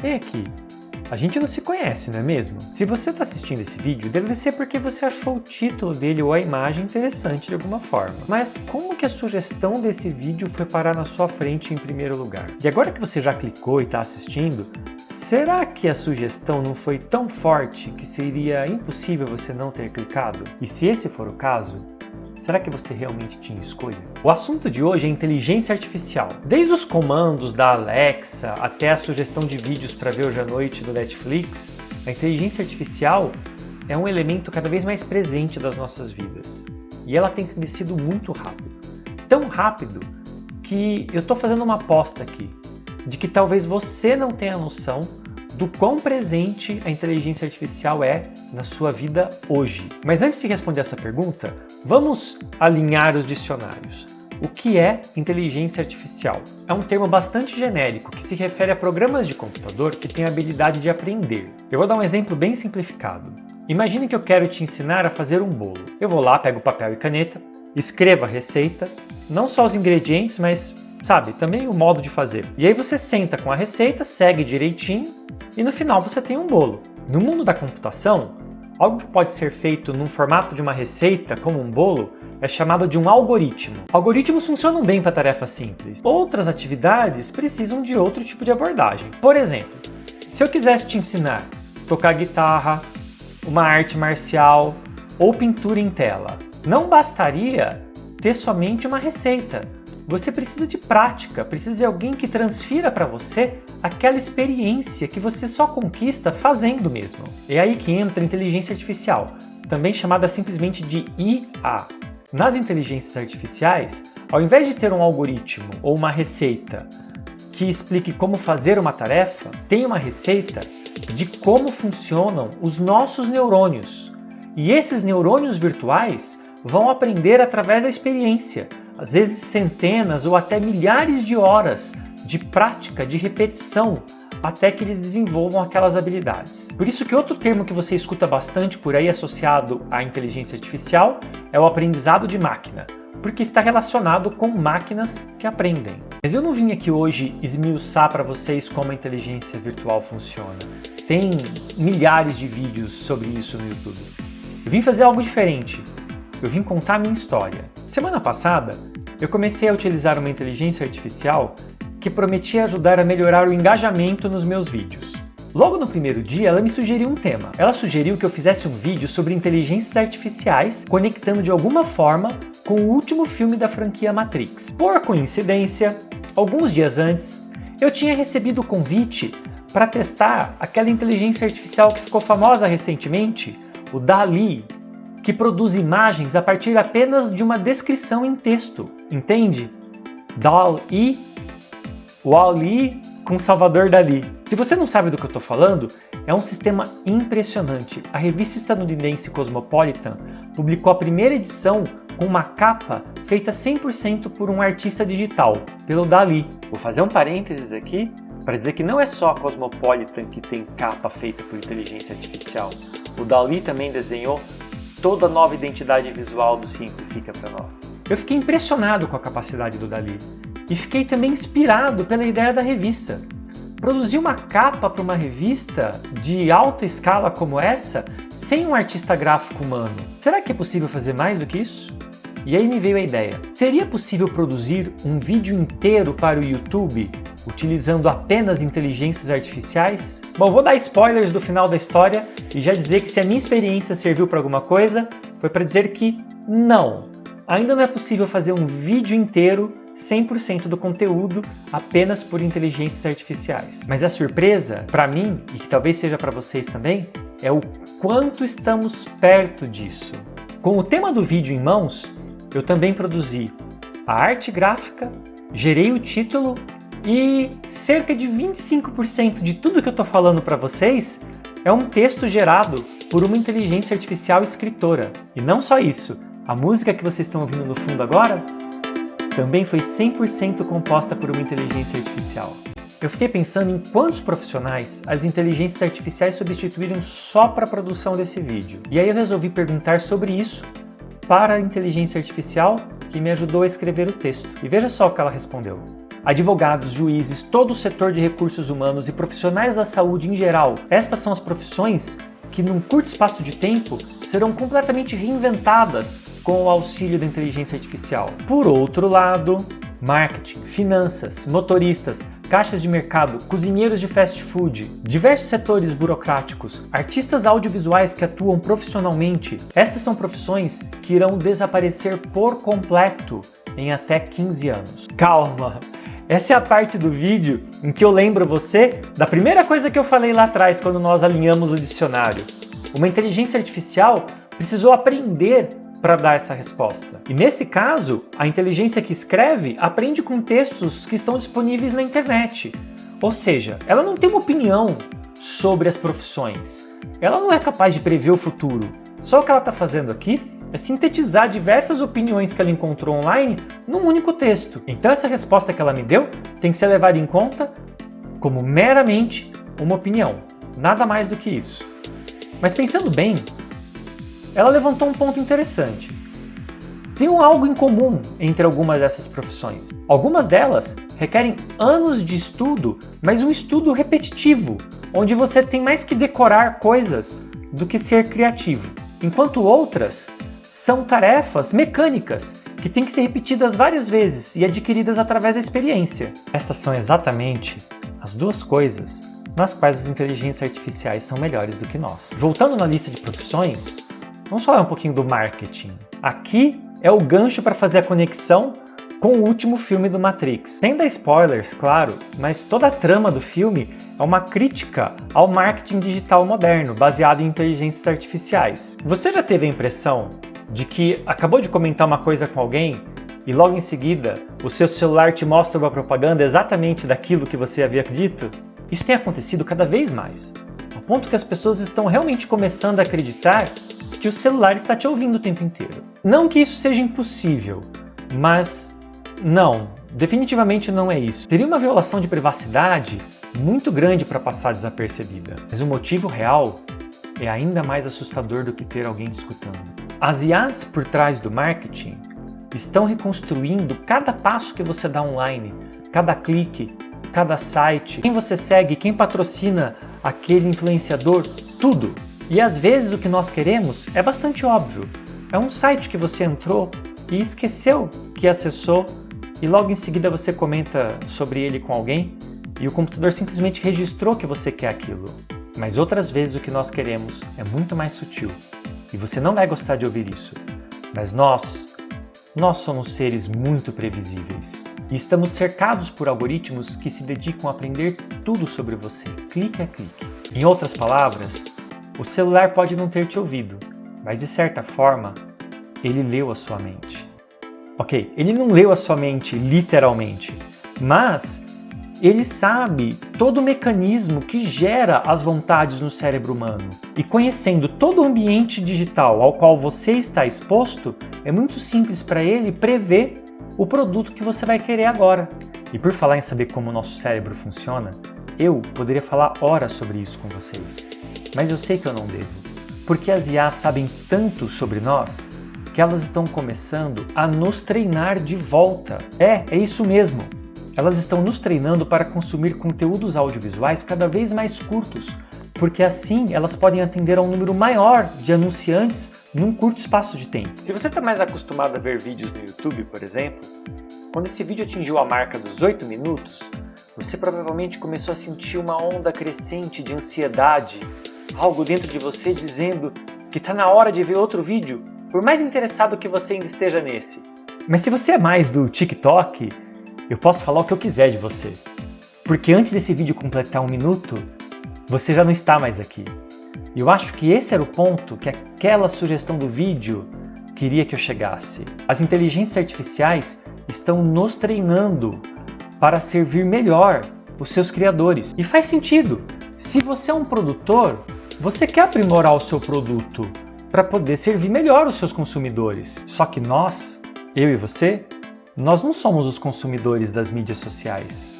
Ei aqui, a gente não se conhece, não é mesmo? Se você está assistindo esse vídeo, deve ser porque você achou o título dele ou a imagem interessante de alguma forma. Mas como que a sugestão desse vídeo foi parar na sua frente em primeiro lugar? E agora que você já clicou e está assistindo, será que a sugestão não foi tão forte que seria impossível você não ter clicado? E se esse for o caso, será que você realmente tinha escolha? O assunto de hoje é inteligência artificial. Desde os comandos da Alexa até a sugestão de vídeos para ver hoje à noite do Netflix, a inteligência artificial é um elemento cada vez mais presente das nossas vidas. E ela tem crescido muito rápido. Tão rápido que eu estou fazendo uma aposta aqui, de que talvez você não tenha noção do quão presente a inteligência artificial é na sua vida hoje. Mas antes de responder essa pergunta, vamos alinhar os dicionários. O que é inteligência artificial? É um termo bastante genérico que se refere a programas de computador que têm a habilidade de aprender. Eu vou dar um exemplo bem simplificado. Imagine que eu quero te ensinar a fazer um bolo. Eu vou lá, pego papel e caneta, escrevo a receita, não só os ingredientes, mas sabe, também o modo de fazer. E aí você senta com a receita, segue direitinho e no final você tem um bolo. No mundo da computação, algo que pode ser feito num formato de uma receita, como um bolo, é chamado de um algoritmo. Algoritmos funcionam bem para tarefas simples. Outras atividades precisam de outro tipo de abordagem. Por exemplo, se eu quisesse te ensinar a tocar guitarra, uma arte marcial ou pintura em tela, não bastaria ter somente uma receita. Você precisa de prática, precisa de alguém que transfira para você aquela experiência que você só conquista fazendo mesmo. É aí que entra a inteligência artificial, também chamada simplesmente de IA. Nas inteligências artificiais, ao invés de ter um algoritmo ou uma receita que explique como fazer uma tarefa, tem uma receita de como funcionam os nossos neurônios. E esses neurônios virtuais vão aprender através da experiência, às vezes centenas ou até milhares de horas de prática, de repetição, até que eles desenvolvam aquelas habilidades. Por isso que outro termo que você escuta bastante por aí associado à inteligência artificial é o aprendizado de máquina, porque está relacionado com máquinas que aprendem. Mas eu não vim aqui hoje esmiuçar para vocês como a inteligência virtual funciona. Tem milhares de vídeos sobre isso no YouTube. Eu vim fazer algo diferente. Eu vim contar a minha história. Semana passada, eu comecei a utilizar uma inteligência artificial que prometia ajudar a melhorar o engajamento nos meus vídeos. Logo no primeiro dia, ela me sugeriu um tema. Ela sugeriu que eu fizesse um vídeo sobre inteligências artificiais conectando de alguma forma com o último filme da franquia Matrix. Por coincidência, alguns dias antes, eu tinha recebido o convite para testar aquela inteligência artificial que ficou famosa recentemente, o DALL-E, que produz imagens a partir apenas de uma descrição em texto, entende? DALL-E, Wall-E com Salvador Dalí. Se você não sabe do que eu estou falando, é um sistema impressionante. A revista estadunidense Cosmopolitan publicou a primeira edição com uma capa feita 100% por um artista digital, pelo Dalí. Vou fazer um parênteses aqui para dizer que não é só a Cosmopolitan que tem capa feita por inteligência artificial. O Dalí também desenhou toda a nova identidade visual do Simplifica para nós. Eu fiquei impressionado com a capacidade do Dalí e fiquei também inspirado pela ideia da revista. Produzir uma capa para uma revista de alta escala como essa, sem um artista gráfico humano, será que é possível fazer mais do que isso? E aí me veio a ideia, seria possível produzir um vídeo inteiro para o YouTube utilizando apenas inteligências artificiais? Bom, vou dar spoilers do final da história e já dizer que se a minha experiência serviu para alguma coisa, foi para dizer que não. Ainda não é possível fazer um vídeo inteiro, 100% do conteúdo, apenas por inteligências artificiais. Mas a surpresa, para mim, e que talvez seja para vocês também, é o quanto estamos perto disso. Com o tema do vídeo em mãos, eu também produzi a arte gráfica, gerei o título e cerca de 25% de tudo que eu estou falando para vocês é um texto gerado por uma inteligência artificial escritora. E não só isso, a música que vocês estão ouvindo no fundo agora também foi 100% composta por uma inteligência artificial. Eu fiquei pensando em quantos profissionais as inteligências artificiais substituíram só para a produção desse vídeo. E aí eu resolvi perguntar sobre isso para a inteligência artificial que me ajudou a escrever o texto. E veja só o que ela respondeu. advogados, juízes, todo o setor de recursos humanos e profissionais da saúde em geral. Estas são as profissões que, num curto espaço de tempo, serão completamente reinventadas com o auxílio da inteligência artificial. Por outro lado, marketing, finanças, motoristas, caixas de mercado, cozinheiros de fast food, diversos setores burocráticos, artistas audiovisuais que atuam profissionalmente, estas são profissões que irão desaparecer por completo em até 15 anos. Calma! Essa é a parte do vídeo em que eu lembro você da primeira coisa que eu falei lá atrás quando nós alinhamos o dicionário. Uma inteligência artificial precisou aprender para dar essa resposta. E nesse caso, a inteligência que escreve aprende com textos que estão disponíveis na internet. Ou seja, ela não tem uma opinião sobre as profissões. Ela não é capaz de prever o futuro. Só o que ela está fazendo aqui é sintetizar diversas opiniões que ela encontrou online num único texto. Então essa resposta que ela me deu tem que ser levada em conta como meramente uma opinião. Nada mais do que isso. Mas pensando bem, ela levantou um ponto interessante. Tem algo em comum entre algumas dessas profissões. Algumas delas requerem anos de estudo, mas um estudo repetitivo, onde você tem mais que decorar coisas do que ser criativo. Enquanto outras são tarefas mecânicas, que têm que ser repetidas várias vezes e adquiridas através da experiência. Estas são exatamente as duas coisas nas quais as inteligências artificiais são melhores do que nós. Voltando na lista de profissões, vamos falar um pouquinho do marketing. Aqui é o gancho para fazer a conexão com o último filme do Matrix. Sem dar spoilers, claro, mas toda a trama do filme é uma crítica ao marketing digital moderno, baseado em inteligências artificiais. Você já teve a impressão de que acabou de comentar uma coisa com alguém e logo em seguida o seu celular te mostra uma propaganda exatamente daquilo que você havia dito? Isso tem acontecido cada vez mais, ao ponto que as pessoas estão realmente começando a acreditar que o celular está te ouvindo o tempo inteiro. Não que isso seja impossível, mas não, definitivamente não é isso. Seria uma violação de privacidade muito grande para passar desapercebida. Mas o motivo real é ainda mais assustador do que ter alguém te escutando. As IAs por trás do marketing estão reconstruindo cada passo que você dá online, cada clique, cada site, quem você segue, quem patrocina aquele influenciador, tudo. E às vezes o que nós queremos é bastante óbvio. É um site que você entrou e esqueceu que acessou e logo em seguida você comenta sobre ele com alguém e o computador simplesmente registrou que você quer aquilo. Mas outras vezes o que nós queremos é muito mais sutil e você não vai gostar de ouvir isso. Mas nós somos seres muito previsíveis e estamos cercados por algoritmos que se dedicam a aprender tudo sobre você, clique a clique. Em outras palavras, o celular pode não ter te ouvido, mas de certa forma, ele leu a sua mente. Ok, ele não leu a sua mente literalmente, mas ele sabe todo o mecanismo que gera as vontades no cérebro humano. E conhecendo todo o ambiente digital ao qual você está exposto, é muito simples para ele prever o produto que você vai querer agora. E por falar em saber como o nosso cérebro funciona, eu poderia falar horas sobre isso com vocês. Mas eu sei que eu não devo, porque as IAs sabem tanto sobre nós que elas estão começando a nos treinar de volta. É isso mesmo. Elas estão nos treinando para consumir conteúdos audiovisuais cada vez mais curtos, porque assim elas podem atender a um número maior de anunciantes num curto espaço de tempo. Se você está mais acostumado a ver vídeos no YouTube, por exemplo, quando esse vídeo atingiu a marca dos 8 minutos, você provavelmente começou a sentir uma onda crescente de ansiedade, algo dentro de você dizendo que está na hora de ver outro vídeo, por mais interessado que você ainda esteja nesse. Mas se você é mais do TikTok, eu posso falar o que eu quiser de você. Porque antes desse vídeo completar 1 minuto, você já não está mais aqui. E eu acho que esse era o ponto que aquela sugestão do vídeo queria que eu chegasse. As inteligências artificiais estão nos treinando para servir melhor os seus criadores. E faz sentido. Se você é um produtor, você quer aprimorar o seu produto para poder servir melhor os seus consumidores. Só que nós, eu e você, nós não somos os consumidores das mídias sociais.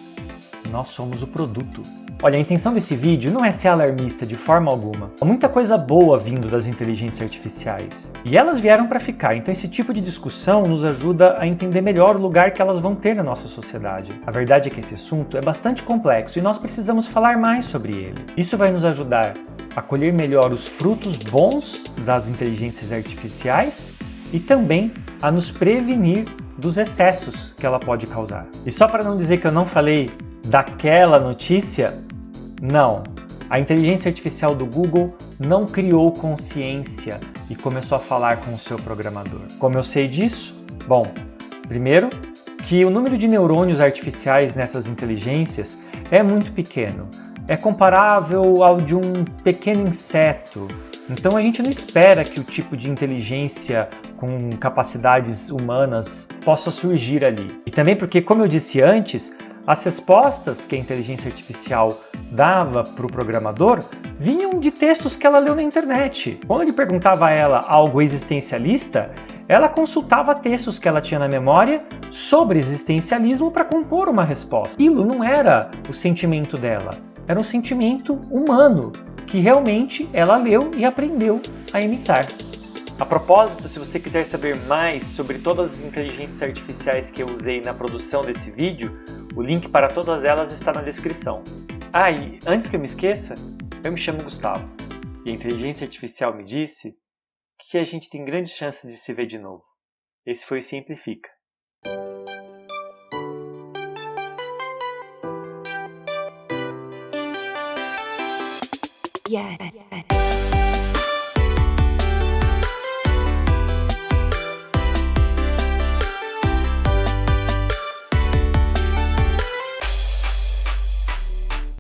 Nós somos o produto. Olha, a intenção desse vídeo não é ser alarmista de forma alguma. Há muita coisa boa vindo das inteligências artificiais. E elas vieram para ficar, então esse tipo de discussão nos ajuda a entender melhor o lugar que elas vão ter na nossa sociedade. A verdade é que esse assunto é bastante complexo e nós precisamos falar mais sobre ele. Isso vai nos ajudar a colher melhor os frutos bons das inteligências artificiais e também a nos prevenir dos excessos que ela pode causar. E só para não dizer que eu não falei daquela notícia, não. A inteligência artificial do Google não criou consciência e começou a falar com o seu programador. Como eu sei disso? Bom, primeiro, que o número de neurônios artificiais nessas inteligências é muito pequeno. É comparável ao de um pequeno inseto. Então a gente não espera que o tipo de inteligência com capacidades humanas possa surgir ali. E também porque, como eu disse antes, as respostas que a inteligência artificial dava para o programador vinham de textos que ela leu na internet. Quando ele perguntava a ela algo existencialista, ela consultava textos que ela tinha na memória sobre existencialismo para compor uma resposta. Aquilo não era o sentimento dela, era um sentimento humano que realmente ela leu e aprendeu a imitar. A propósito, se você quiser saber mais sobre todas as inteligências artificiais que eu usei na produção desse vídeo, o link para todas elas está na descrição. Ah, e antes que eu me esqueça, eu me chamo Gustavo e a inteligência artificial me disse que a gente tem grandes chances de se ver de novo. Esse foi o Simplifica. Yes.